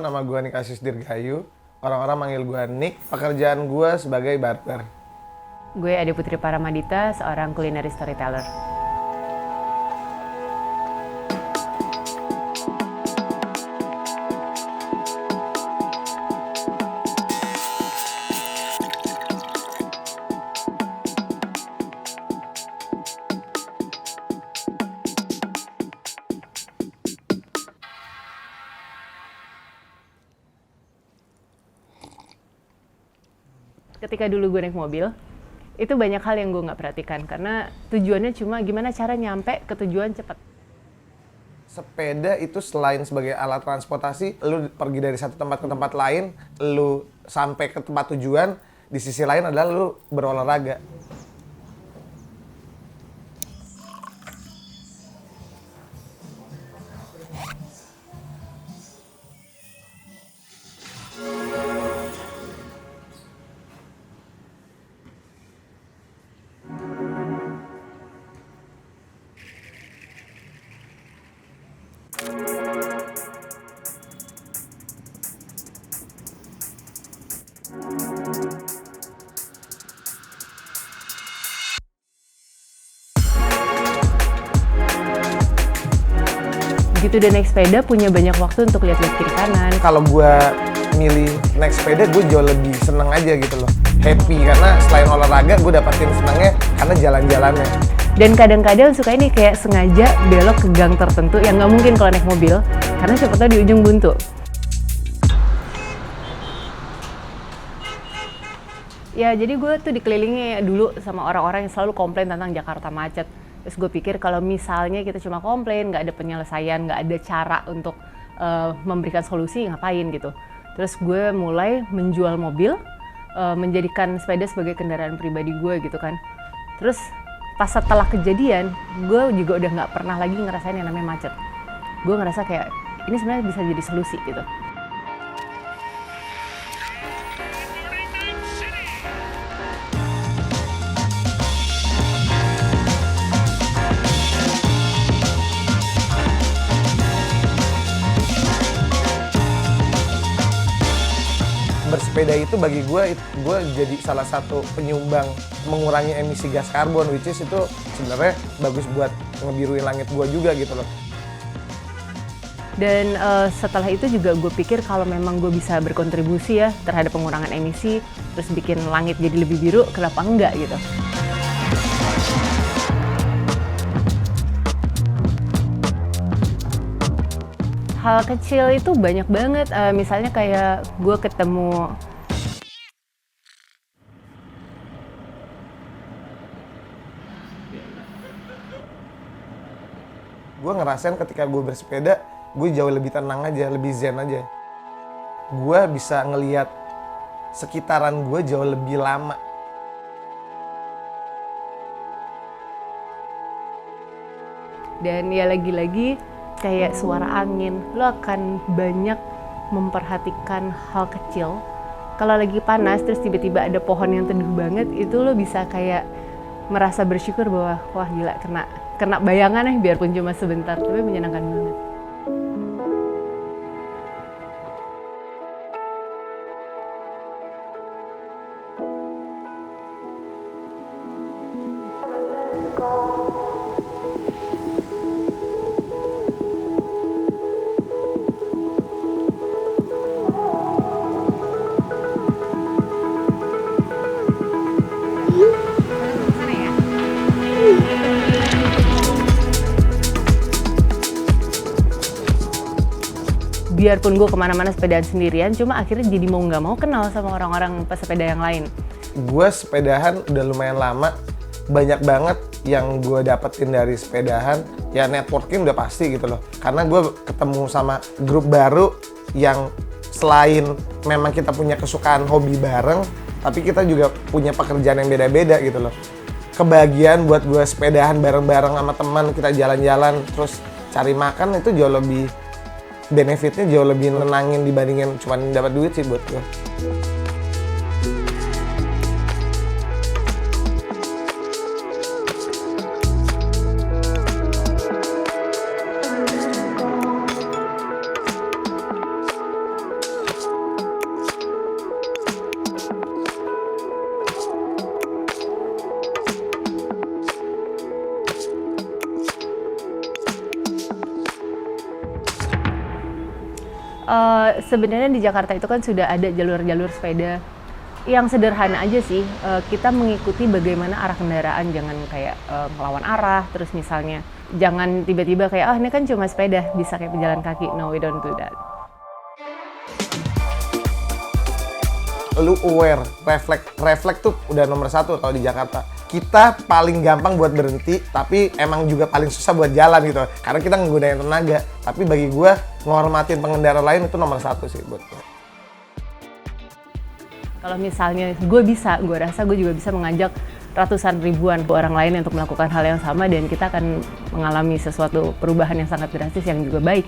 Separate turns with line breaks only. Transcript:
nama gue Nikasius Dirgayu. Orang-orang manggil gue Nick. Pekerjaan gue sebagai barber.
Gue Ade Putri Paramadita, seorang culinary storyteller. Ketika dulu gue naik mobil, itu banyak hal yang gue nggak perhatikan karena tujuannya cuma gimana cara nyampe ke tujuan cepat.
Sepeda itu selain sebagai alat transportasi, lu pergi dari satu tempat ke tempat lain, lu sampai ke tempat tujuan, di sisi lain adalah lu berolahraga.
Begitu udah naik sepeda, punya banyak waktu untuk lihat-lihat kiri kanan.
Kalau gue milih naik sepeda, gue jauh lebih seneng aja gitu loh. Happy, karena selain olahraga, gue dapetin senangnya karena jalan-jalannya.
Dan kadang-kadang suka ini kayak sengaja belok ke gang tertentu yang nggak mungkin kalau naik mobil, karena siapa tahu di ujung buntu. Ya, jadi gue tuh dikelilingi dulu sama orang-orang yang selalu komplain tentang Jakarta macet. Terus gue pikir kalau misalnya kita cuma komplain, nggak ada penyelesaian, nggak ada cara untuk memberikan solusi, ngapain gitu. Terus gue mulai menjual mobil, menjadikan sepeda sebagai kendaraan pribadi gue gitu kan. Terus pas setelah kejadian, gue juga udah nggak pernah lagi ngerasain yang namanya macet. Gue ngerasa kayak ini sebenarnya bisa jadi solusi gitu.
Bersepeda itu bagi gue jadi salah satu penyumbang mengurangi emisi gas karbon, which is itu sebenarnya bagus buat ngebiruin langit gue juga gitu loh.
Dan setelah itu juga gue pikir kalau memang gue bisa berkontribusi ya terhadap pengurangan emisi, terus bikin langit jadi lebih biru, kenapa enggak gitu. Hal kecil itu banyak banget, misalnya kayak gue ketemu
Gue ngerasain ketika gue bersepeda, gue jauh lebih tenang aja, lebih zen aja. Gue bisa ngelihat sekitaran gue jauh lebih lama.
dan ya lagi-lagi kayak suara angin, lo akan banyak memperhatikan hal kecil. Kalau lagi panas terus tiba-tiba ada pohon yang teduh banget, itu lo bisa kayak merasa bersyukur bahwa wah gila kena bayangan biarpun cuma sebentar, tapi menyenangkan banget. Biarpun gue kemana-mana sepedaan sendirian, cuma akhirnya jadi mau nggak mau kenal sama orang-orang pesepeda yang lain.
Gue sepedahan udah lumayan lama, banyak banget yang gue dapetin dari sepedahan. Ya networking udah pasti gitu loh, karena gue ketemu sama grup baru yang selain memang kita punya kesukaan hobi bareng, tapi kita juga punya pekerjaan yang beda-beda gitu loh. Kebahagiaan buat gue sepedahan bareng-bareng sama teman, kita jalan-jalan terus cari makan, itu jauh lebih benefitnya jauh lebih nenangin dibandingin cuma dapat duit sih buat gue.
Sebenarnya di Jakarta itu kan sudah ada jalur-jalur sepeda yang sederhana aja sih. Kita mengikuti bagaimana arah kendaraan, jangan kayak melawan arah, terus misalnya jangan tiba-tiba kayak ini kan cuma sepeda, bisa kayak pejalan kaki. No, we don't do that.
Lu aware, refleks tuh udah nomor 1 kalau di Jakarta. Kita paling gampang buat berhenti, tapi emang juga paling susah buat jalan gitu. Karena kita menggunakan tenaga. Tapi bagi gua, ngormatin pengendara lain itu nomor 1 sih buat gua.
Kalau misalnya gue rasa gue juga bisa mengajak ratusan ribuan orang lain untuk melakukan hal yang sama, dan kita akan mengalami sesuatu perubahan yang sangat drastis yang juga baik.